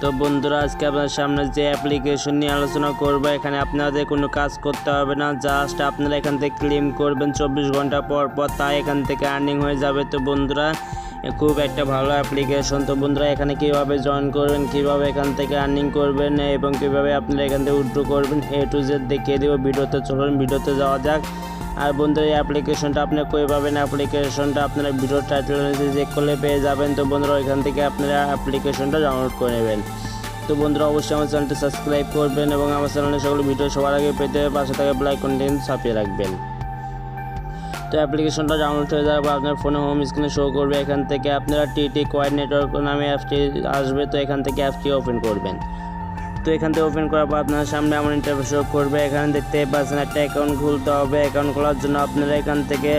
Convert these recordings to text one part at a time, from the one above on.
তো বন্ধুরা আজকে আপনাদের সামনে যে অ্যাপ্লিকেশন নিয়ে আলোচনা করব, এখানে আপনাদের কোনো কাজ করতে হবে না, জাস্ট আপনারা এখান থেকে ক্লেম করবেন 24 ঘন্টা পর পর, তাই এখান থেকে আর্নিং হয়ে যাবে। তো বন্ধুরা খুব একটা ভালো অ্যাপ্লিকেশন। তো বন্ধুরা এখানে কীভাবে জয়েন করবেন, কীভাবে এখান থেকে আর্নিং করবেন এবং কীভাবে আপনারা এখান থেকে উইথড্র করবেন, A to Z দেখিয়ে দেবো। ভিডিওতে চলুন, ভিডিওতে যাওয়া যাক। আর বন্ধুরা এই অ্যাপ্লিকেশনটা আপনি কই পাবেন, অ্যাপ্লিকেশনটা আপনারা ভিডিও টাইটেল চেক করলে পেয়ে যাবেন। তো বন্ধুরা এখান থেকে আপনারা অ্যাপ্লিকেশনটা ডাউনলোড করে নেবেন। তো বন্ধুরা অবশ্যই আমার চ্যানেলটি সাবস্ক্রাইব করবেন এবং আমার চ্যানেলে সকল ভিডিও সবার আগে পেতে পাশে থাকা বেল আইকনটি চাপিয়ে রাখবেন। তো অ্যাপ্লিকেশনটা ডাউনলোড হয়ে যাওয়ার পর আপনার ফোনে হোম স্ক্রিনে শো করবে। এখান থেকে আপনারা TTCoin Network নামে অ্যাপটি আসবে। তো এখান থেকে অ্যাপটি ওপেন করবেন। তো এখান থেকে ওপেন করার পর আপনার সামনে এমন ইন্টারফেস শো করবে। এখানে দেখতে পাচ্ছেন একটা অ্যাকাউন্ট খুলতে হবে। অ্যাকাউন্ট খোলার জন্য আপনারা এখান থেকে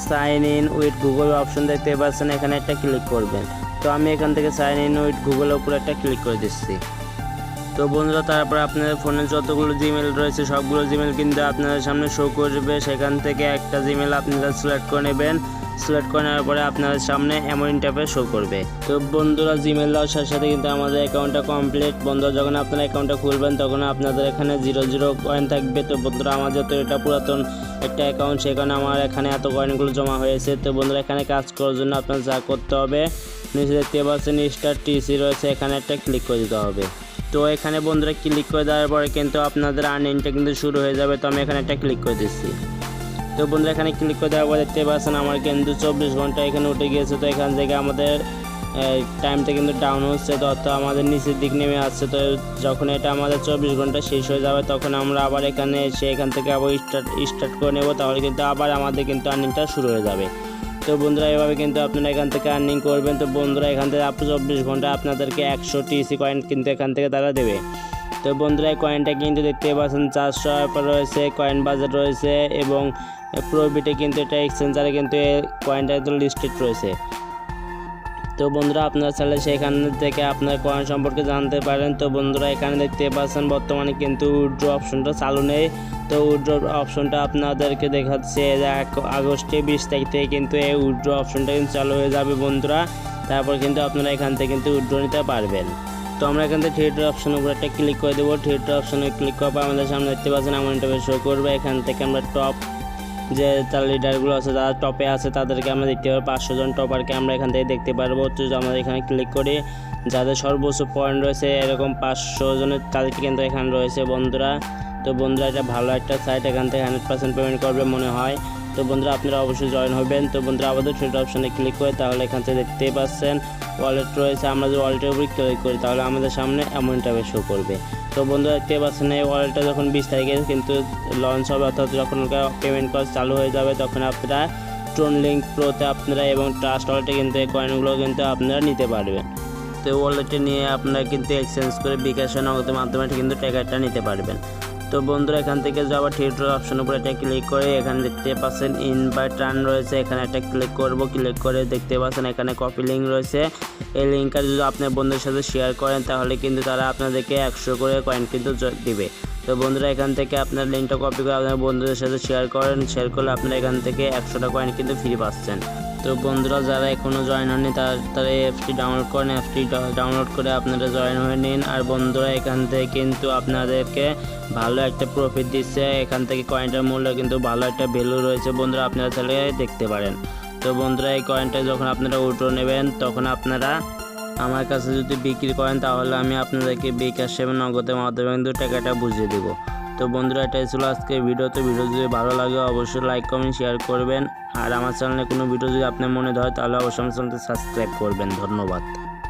sign in with Google option দেখতে পাচ্ছেন, এখানে একটা ক্লিক করবেন। তো আমি এখান থেকে সাইন ইন উইথ গুগলের উপরে একটা ক্লিক করে দিচ্ছি। তো বন্ধুরা তারপর আপনাদের ফোনে যতগুলো জিমেল রয়েছে সবগুলো জিমেল কিন্তু আপনাদের সামনে শো করবে। সেখান থেকে একটা জিমেল আপনারা সিলেক্ট করে নেবেন। সিলেক্ট করে নেওয়ার পরে আপনাদের সামনে এমন ইন্টারফেস শো করবে। তো বন্ধুরা জিমেল দেওয়ার সাথে সাথে কিন্তু আমাদের অ্যাকাউন্টটা কমপ্লিট। বন্ধুরা যখন আপনারা অ্যাকাউন্টটা খুলবেন তখন আপনাদের এখানে 0 কয়েন থাকবে। তো বন্ধুরা আমার যেহেতু এটা পুরাতন একটা অ্যাকাউন্ট, সেখানে আমার এখানে এত কয়েনগুলো জমা হয়েছে। তো বন্ধুরা এখানে কাজ করার জন্য আপনার যা করতে হবে, নিচে দেখতে পাচ্ছেন স্টার TC রয়েছে, এখানে একটা ক্লিক করে দিতে হবে। তো এখানে বন্ধুরা ক্লিক করে দেওয়ার পরে কিন্তু আপনাদের আর্নিংটা কিন্তু শুরু হয়ে যাবে। তো আমি এখানে একটা ক্লিক করে দিচ্ছি। তো বন্ধুরা এখানে ক্লিক করে দেওয়ার পর দেখতে পাচ্ছেন আমার কিন্তু 24 ঘন্টা এখানে উঠে গিয়েছে। তো এখান থেকে আমাদের টাইমটা কিন্তু ডাউন হচ্ছে, তো অর্থাৎ আমাদের নিচের দিক নেমে আসছে। তো যখন এটা আমাদের 24 ঘন্টা শেষ হয়ে যাবে তখন আমরা আবার এখানে এসে এখান থেকে আবার স্টার্ট করে নেব, তাহলে কিন্তু আবার আমাদের কিন্তু আর্নিংটা শুরু হয়ে যাবে। তো বন্ধুরা এভাবে কিন্তু আপনারা এখান থেকে আর্নিং করবেন। তো বন্ধুরা এখান থেকে 24 ঘন্টা আপনাদেরকে 100 TC কয়েন কিন্তু এখান থেকে তারা দেবে। তো বন্ধুরা এই কয়েনটা কিন্তু দেখতে পাচ্ছেন 400 রয়েছে, কয়েন বাজার রয়েছে এবং প্রবিটে কিন্তু এটা এক্সচেঞ্জারে কিন্তু এই কয়েনটা একদম লিস্টেড রয়েছে। তো বন্ধুরা আপনারা চাইলে সেখান থেকে আপনার কয়েন সম্পর্কে জানতে পারেন। তো বন্ধুরা এখানে দেখতে পাচ্ছেন বর্তমানে কিন্তু উইথড্র অপশনটা চালু নেই। তো উইথড্র অপশনটা আপনাদেরকে দেখাচ্ছে আগস্টে 20 তারিখ থেকে কিন্তু এই উইথড্র অপশনটা কিন্তু চালু হয়ে যাবে বন্ধুরা। তারপর কিন্তু আপনারা এখান থেকে কিন্তু উইথড্র নিতে পারবেন। তো আমরা এখান থেকে থিয়েটার অপশনের উপর একটা ক্লিক করে দেবো। থিয়েটার অপশনে ক্লিক করার পর আমাদের সামনে দেখতে পাচ্ছেন এমন ইন্টারফেস শো করবে। এখান থেকে আমরা টপ যে তার লিডারগুলো আছে যারা টপে আছে তাদেরকে আমরা দেখতে পারবো। 500 জন টপারকে আমরা এখান থেকে দেখতে পারবো। তো আমরা এখানে ক্লিক করি, যাদের সর্বোচ্চ পয়েন্ট রয়েছে এরকম 500 জনের তাদেরকে কিন্তু এখানে রয়েছে বন্ধুরা। তো বন্ধুরা এটা ভালো একটা সাইট, এখান থেকে 100% পেমেন্ট করবে মনে হয়। তো বন্ধুরা আপনারা অবশ্যই জয়েন হবেন। তো বন্ধুরা আমাদের থিয়েটার অপশনে ক্লিক করে তাহলে এখান থেকে দেখতেই পাচ্ছেন ওয়ালেট রয়েছে। আমরা যদি ওয়ালেটের উপরে ক্লিক করি তাহলে আমাদের সামনে এমন ইন্টারফেস শো করবে। তো বন্ধুরা দেখতে পাচ্ছেন এই ওয়ালেটটা যখন 20 তারিখে কিন্তু লঞ্চ হবে, অর্থাৎ যখন পেমেন্ট করা চালু হয়ে যাবে তখন আপনারা ট্রোন লিঙ্ক প্রোতে আপনারা এবং ট্রাস্ট ওয়ালেটে কিন্তু এই কয়েনগুলো কিন্তু আপনারা নিতে পারবেন। তো ওয়ালেটে নিয়ে আপনারা কিন্তু এক্সচেঞ্জ করে বিকাশের নগদের মাধ্যমে কিন্তু টাকাটা নিতে পারবেন। তো বন্ধুরা এখান থেকে যাওয়ার থিয়েটার অপশন উপরে একটা ক্লিক করে এখানে দেখতে পাচ্ছেন ইনভাইট টার্ন রয়েছে, এখানে একটা ক্লিক করব। ক্লিক করে দেখতে পাচ্ছেন এখানে কপি লিঙ্ক রয়েছে। এই লিঙ্কটা যদি আপনার বন্ধুদের সাথে শেয়ার করেন তাহলে কিন্তু তারা আপনাদেরকে 100 করে কয়েন কিন্তু দিবে। তো বন্ধুরা এখান থেকে আপনার লিঙ্কটা কপি করে আপনার বন্ধুদের সাথে শেয়ার করেন। শেয়ার করলে আপনারা এখান থেকে 100টা কয়েন কিন্তু ফ্রি পাচ্ছেন। তো বন্ধুরা যারা এখনও জয়েন হননি তারা এই অ্যাপটি ডাউনলোড করেন। অ্যাপটি ডাউনলোড করে আপনারা জয়েন হয়ে নিন। আর বন্ধুরা এখান থেকে কিন্তু আপনাদেরকে ভালো একটা প্রফিট দিচ্ছে। এখান থেকে কয়েনটার মূল্য কিন্তু ভালো একটা ভ্যালু রয়েছে বন্ধুরা, আপনারা চাইলে দেখতে পারেন। তো বন্ধুরা এই কয়েনটা যখন আপনারা উইথড্র নেবেন তখন আপনারা আমার কাছে যদি বিক্রি করেন তাহলে আমি আপনাদেরকে বিকাশ এবং নগদের মাধ্যমে কিন্তু টাকাটা বুঝিয়ে দেবো। তো বন্ধুরা এটাই ছিল আজকে ভিডিও। তো ভিডিও যদি ভালো লাগে অবশ্যই লাইক কমেন্ট শেয়ার করবেন। আর আমার চ্যানেলে কোনো ভিডিও যদি আপনার মনে হয় তাহলে অবশ্যই আমার চ্যানেলটি সাবস্ক্রাইব করবেন। ধন্যবাদ।